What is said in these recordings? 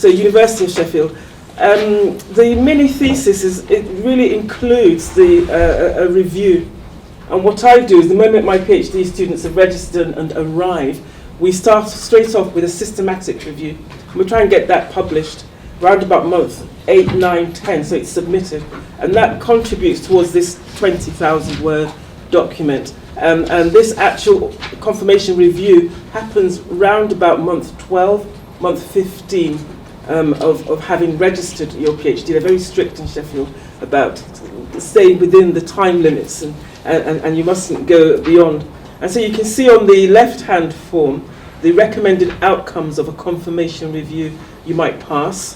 So University of Sheffield. The mini thesis it really includes a review. And what I do is the moment my PhD students have registered and arrive, we start straight off with a systematic review. We try and get that published around about month 8, 9, 10, so it's submitted. And that contributes towards this 20,000 word document. And this actual confirmation review happens round about month 12, month 15 of having registered your PhD. They're very strict in Sheffield about staying within the time limits, and you mustn't go beyond. And so you can see on the left-hand form the recommended outcomes of a confirmation review. You might pass,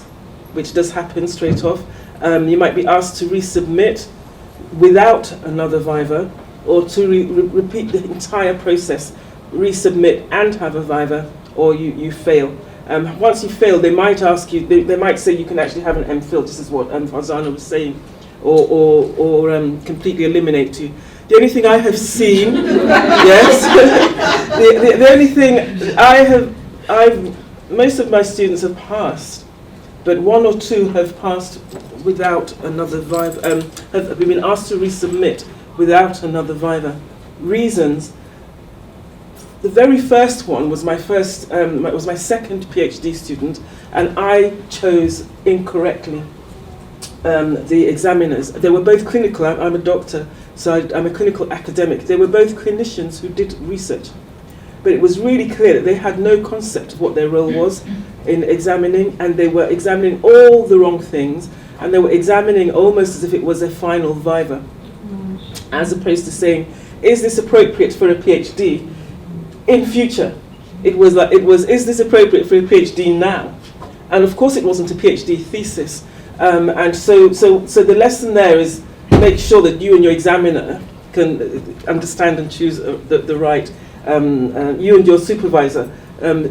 which does happen straight off. You might be asked to resubmit without another viva, or to repeat the entire process, resubmit and have a viva, or you fail. Once you fail, they might ask you, they might say you can actually have an MPhil, this is what Farzana was saying, or completely eliminate you. The only thing I have seen, yes, the only thing most of my students have passed, but one or two have passed without another viva, have been asked to resubmit without another viva. Reasons: the very first one was my second PhD student, and I chose incorrectly the examiners. They were both clinical. I'm a doctor, so I'm a clinical academic. They were both clinicians who did research, but it was really clear that they had no concept of what their role was in examining, and they were examining all the wrong things, and they were examining almost as if it was a final viva, as opposed to saying, is this appropriate for a PhD in future? It was, is this appropriate for a PhD now? And of course it wasn't a PhD thesis. And so the lesson there is make sure that you and your examiner can understand and choose the right, you and your supervisor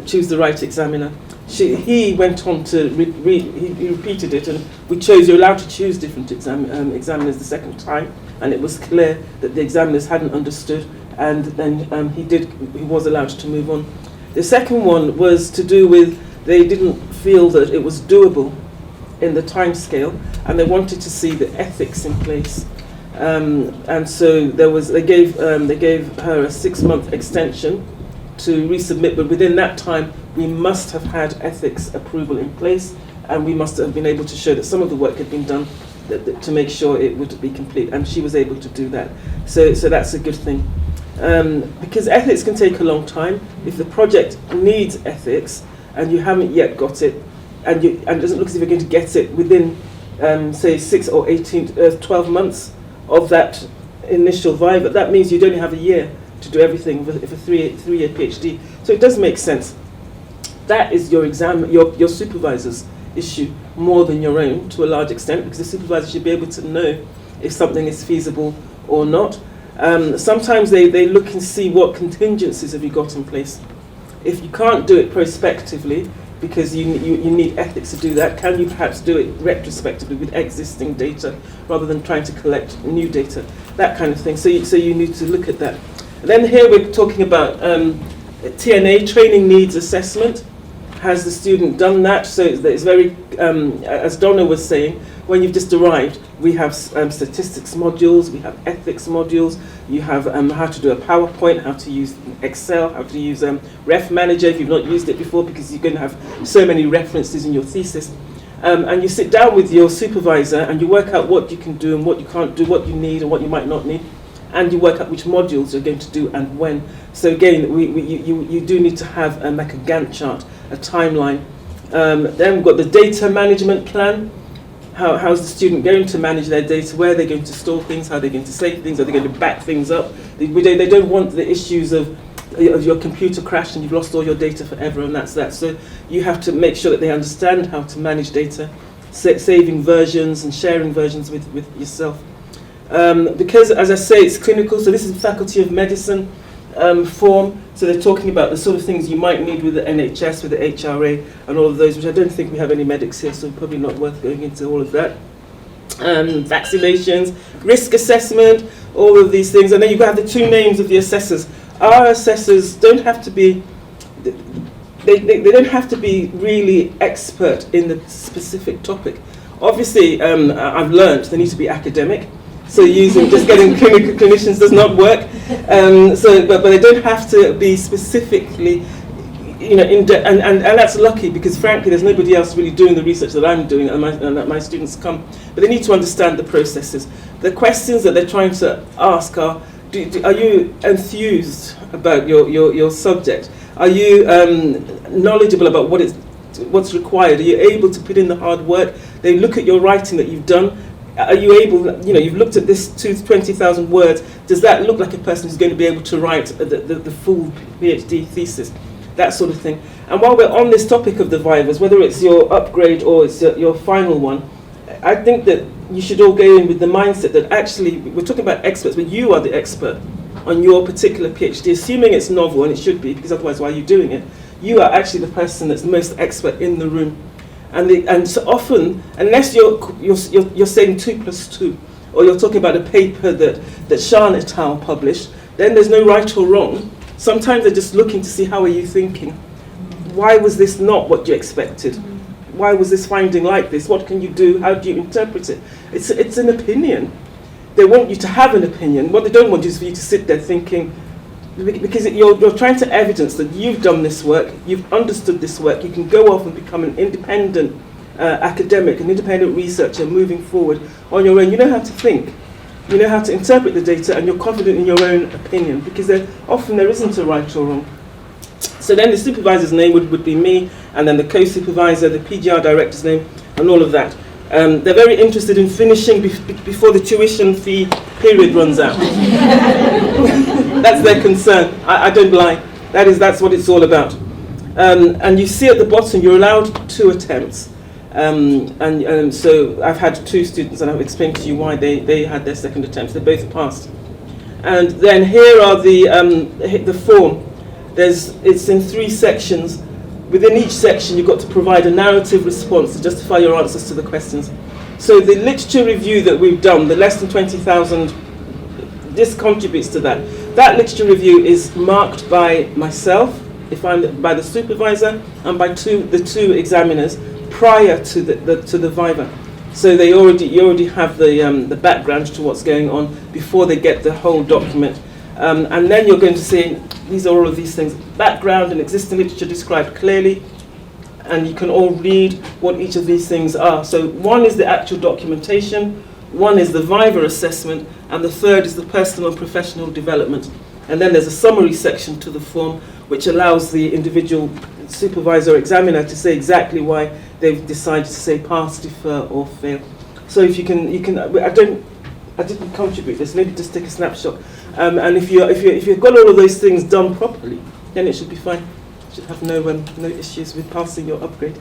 choose the right examiner. He went on to, he repeated it, and we chose, you're allowed to choose different examiners the second time, and it was clear that the examiners hadn't understood, and then he was allowed to move on. The second one was to do with, they didn't feel that it was doable in the time scale, and they wanted to see the ethics in place. And so they gave her a 6-month extension to resubmit, but within that time we must have had ethics approval in place, and we must have been able to show that some of the work had been done to make sure it would be complete, and she was able to do that. So that's a good thing. Because ethics can take a long time. If the project needs ethics and you haven't yet got it, and it doesn't look as if you're going to get it within, say, 6 or 12 months of that initial viva, that means you'd only have a year to do everything if a three-year PhD. So it does make sense. That is your supervisor's issue more than your own to a large extent, because the supervisor should be able to know if something is feasible or not. Sometimes they look and see what contingencies have you got in place. If you can't do it prospectively, because you need ethics to do that, can you perhaps do it retrospectively with existing data rather than trying to collect new data, that kind of thing. So you need to look at that. And then here we're talking about TNA, training needs assessment. Has the student done that? So it's very, as Donna was saying, when you've just arrived, we have statistics modules, we have ethics modules, you have how to do a PowerPoint, how to use Excel, how to use Ref Manager if you've not used it before, because you're going to have so many references in your thesis. And you sit down with your supervisor and you work out what you can do and what you can't do, what you need and what you might not need, and you work out which modules you're going to do and when. So again, you do need to have like a Gantt chart, a timeline. Then we've got the data management plan. How's the student going to manage their data? Where are they going to store things? How are they going to save things? Are they going to back things up? They don't want the issues of your computer crashed and you've lost all your data forever, and that's that. So you have to make sure that they understand how to manage data, saving versions and sharing versions with yourself. Because, as I say, it's clinical, so this is Faculty of Medicine form, so they're talking about the sort of things you might need with the NHS, with the HRA, and all of those, which I don't think we have any medics here, so probably not worth going into all of that. Vaccinations, risk assessment, all of these things, and then you have the two names of the assessors. Our assessors don't have to be, they don't have to be really expert in the specific topic. Obviously, I've learned they need to be academic. So just getting clinicians does not work. But they don't have to be specifically, and that's lucky, because frankly, there's nobody else really doing the research that I'm doing, and that my students come. But they need to understand the processes. The questions that they're trying to ask are: are you enthused about your subject? Are you knowledgeable about what's required? Are you able to put in the hard work? They look at your writing that you've done. Are you able, you've looked at this 20,000 words, does that look like a person who's going to be able to write the full PhD thesis? That sort of thing. And while we're on this topic of the vivas, whether it's your upgrade or it's your final one, I think that you should all go in with the mindset that actually, we're talking about experts, but you are the expert on your particular PhD, assuming it's novel, and it should be, because otherwise why are you doing it? You are actually the person that's most expert in the room. And so often, unless you're saying 2 + 2, or you're talking about a paper that Shan et al. Published, then there's no right or wrong. Sometimes they're just looking to see, how are you thinking? Why was this not what you expected? Why was this finding like this? What can you do? How do you interpret it? It's an opinion. They want you to have an opinion. What they don't want is for you to sit there thinking, because you're trying to evidence that you've done this work, you've understood this work, you can go off and become an independent academic, an independent researcher moving forward on your own. You know how to think, you know how to interpret the data, and you're confident in your own opinion, because often there isn't a right or wrong. So then the supervisor's name would be me, and then the co-supervisor, the PGR director's name, and all of that. They're very interested in finishing before the tuition fee period runs out. That's their concern. I don't lie. That's what it's all about. And you see at the bottom, you're allowed 2 attempts. So I've had 2 students, and I've explained to you why they had their second attempts. They both passed. And then here are the form. It's in 3 sections. Within each section, you've got to provide a narrative response to justify your answers to the questions. So the literature review that we've done, the less than 20,000, this contributes to that. That literature review is marked by myself, by the supervisor, and by the 2 examiners prior to the viva. So you already have the background to what's going on before they get the whole document. And then you're going to see, these are all of these things, background and existing literature described clearly, and you can all read what each of these things are. So one is the actual documentation, one is the viva assessment, and the third is the personal and professional development. And then there's a summary section to the form, which allows the individual supervisor or examiner to say exactly why they've decided to say pass, defer, or fail. So if you can, I didn't contribute this, maybe just take a snapshot. And if you've got all of those things done properly, then it should be fine. You should have no issues with passing your upgrade.